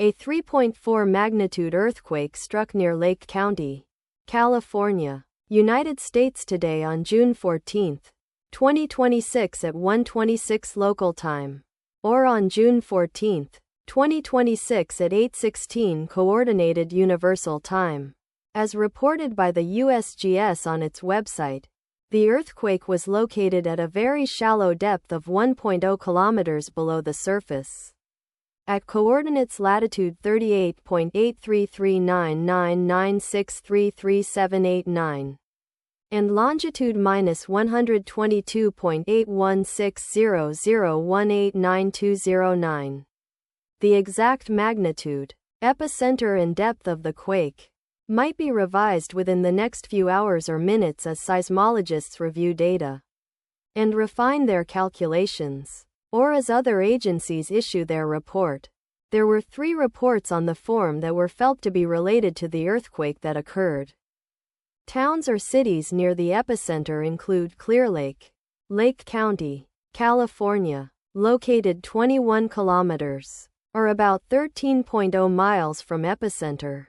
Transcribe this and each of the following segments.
A 3.4 magnitude earthquake struck near Lake County, California, United States today on June 14, 2026 at 1:26 local time, or on June 14, 2026 at 8:16 Coordinated Universal Time. As reported by the USGS on its website, the earthquake was located at a very shallow depth of 1.0 kilometers below the surface. At coordinates latitude 38.833999633789 and longitude -122.8160018929. The exact magnitude, epicenter and depth of the quake might be revised within the next few hours or minutes as seismologists review data and refine their calculations, or as other agencies issue their report. There were 3 reports on the form that were felt to be related to the earthquake that occurred. Towns or cities near the epicenter include Clearlake, Lake County, California, located 21 kilometers, or about 13.0 miles from epicenter.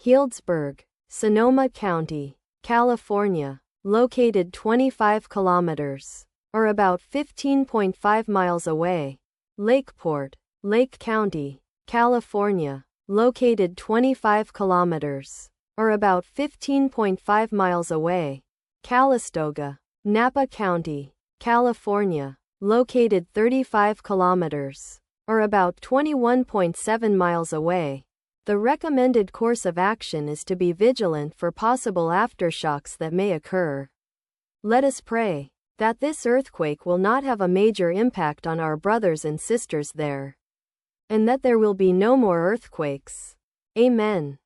Healdsburg, Sonoma County, California, located 25 kilometers, or about 15.5 miles away. Lakeport, Lake County, California, located 25 kilometers, or about 15.5 miles away. Calistoga, Napa County, California, located 35 kilometers, or about 21.7 miles away. The recommended course of action is to be vigilant for possible aftershocks that may occur. Let us pray that this earthquake will not have a major impact on our brothers and sisters there, and that there will be no more earthquakes. Amen.